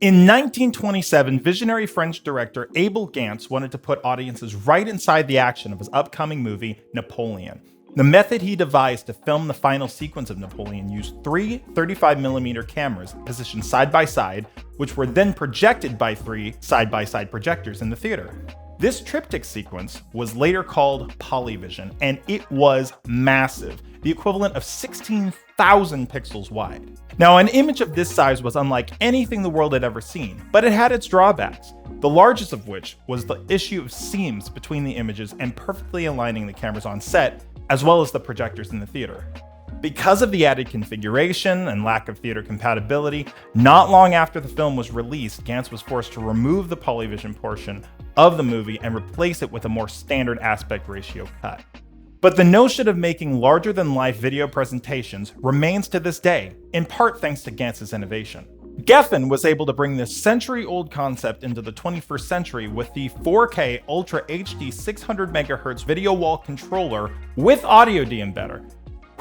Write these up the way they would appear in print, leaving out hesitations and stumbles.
In 1927, visionary French director Abel Gance wanted to put audiences right inside the action of his upcoming movie, Napoleon. The method he devised to film the final sequence of Napoleon used three 35mm cameras positioned side by side, which were then projected by three side-by-side projectors in the theater. This triptych sequence was later called polyvision, and it was massive, the equivalent of 16,000 pixels wide. Now, an image of this size was unlike anything the world had ever seen, but it had its drawbacks, the largest of which was the issue of seams between the images and perfectly aligning the cameras on set, as well as the projectors in the theater. Because of the added configuration and lack of theater compatibility, not long after the film was released, Gance was forced to remove the polyvision portion of the movie and replace it with a more standard aspect ratio cut. But the notion of making larger-than-life video presentations remains to this day, in part thanks to Gance's innovation. Gefen was able to bring this century-old concept into the 21st century with the 4K Ultra HD 600 MHz video wall controller with audio de-embedder.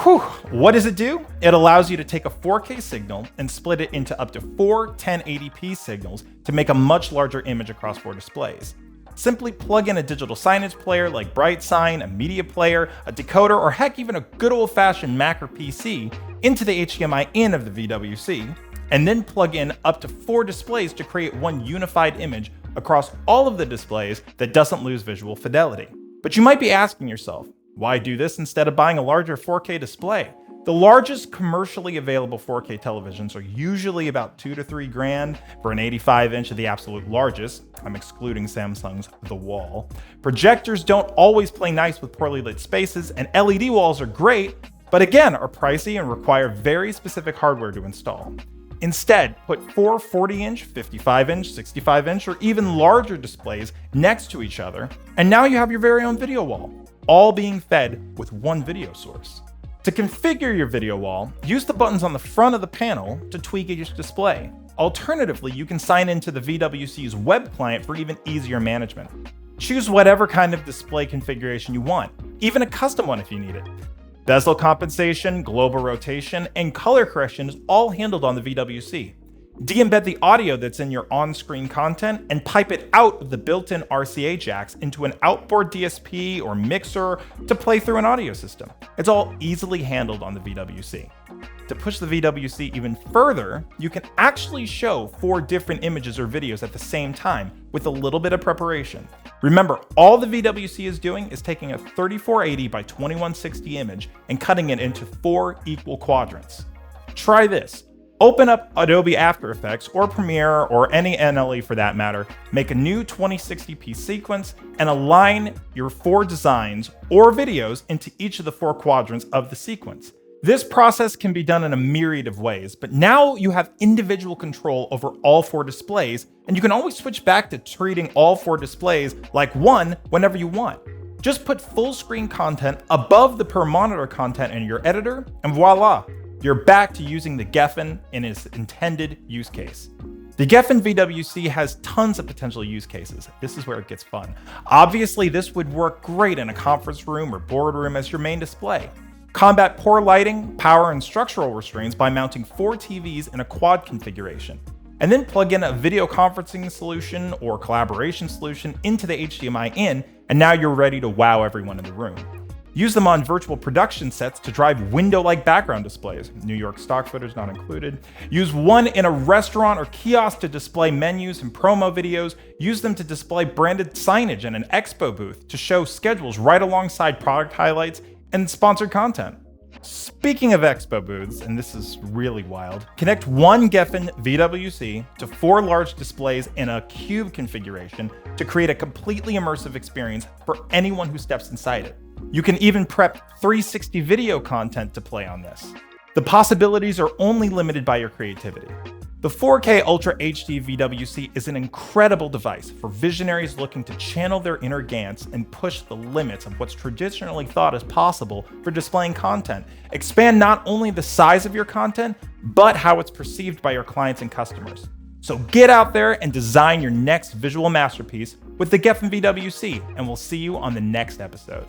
Whew, what does it do? It allows you to take a 4K signal and split it into up to 4 1080p signals to make a much larger image across 4 displays. Simply plug in a digital signage player like BrightSign, a media player, a decoder, or heck, even a good old-fashioned Mac or PC into the HDMI in of the VWC, and then plug in up to 4 displays to create one unified image across all of the displays that doesn't lose visual fidelity. But you might be asking yourself, why do this instead of buying a larger 4K display? The largest commercially available 4K televisions are usually about $2 to $3 grand for an 85-inch of the absolute largest. I'm excluding Samsung's The Wall. Projectors don't always play nice with poorly lit spaces, and LED walls are great, but again are pricey and require very specific hardware to install. Instead, put 4 40-inch, 55-inch, 65-inch, or even larger displays next to each other, and now you have your very own video wall, all being fed with one video source. To configure your video wall, use the buttons on the front of the panel to tweak each display. Alternatively, you can sign into the VWC's web client for even easier management. Choose whatever kind of display configuration you want, even a custom one if you need it. Bezel compensation, global rotation, and color correction is all handled on the VWC. De-embed the audio that's in your on-screen content and pipe it out of the built-in RCA jacks into an outboard DSP or mixer to play through an audio system. It's all easily handled on the VWC. To push the VWC even further, you can actually show 4 different images or videos at the same time with a little bit of preparation. Remember, all the VWC is doing is taking a 3480 by 2160 image and cutting it into 4 equal quadrants. Try this. Open up Adobe After Effects or Premiere or any NLE for that matter, make a new 2060p sequence, and align your 4 designs or videos into each of the 4 quadrants of the sequence. This process can be done in a myriad of ways, but now you have individual control over all 4 displays, and you can always switch back to treating all 4 displays like one whenever you want. Just put full screen content above the per monitor content in your editor, and voila! You're back to using the Gefen in its intended use case. The Gefen VWC has tons of potential use cases. This is where it gets fun. Obviously, this would work great in a conference room or boardroom as your main display. Combat poor lighting, power, and structural restraints by mounting 4 TVs in a quad configuration. And then plug in a video conferencing solution or collaboration solution into the HDMI in, and now you're ready to wow everyone in the room. Use them on virtual production sets to drive window-like background displays, New York stock footage not included. Use one in a restaurant or kiosk to display menus and promo videos. Use them to display branded signage in an expo booth to show schedules right alongside product highlights and sponsored content. Speaking of expo booths, and this is really wild, connect one Gefen VWC to 4 large displays in a cube configuration to create a completely immersive experience for anyone who steps inside it. You can even prep 360 video content to play on this. The possibilities are only limited by your creativity. The 4K Ultra HD VWC is an incredible device for visionaries looking to channel their inner Gance and push the limits of what's traditionally thought as possible for displaying content. Expand not only the size of your content, but how it's perceived by your clients and customers. So get out there and design your next visual masterpiece with the Gefen VWC, and we'll see you on the next episode.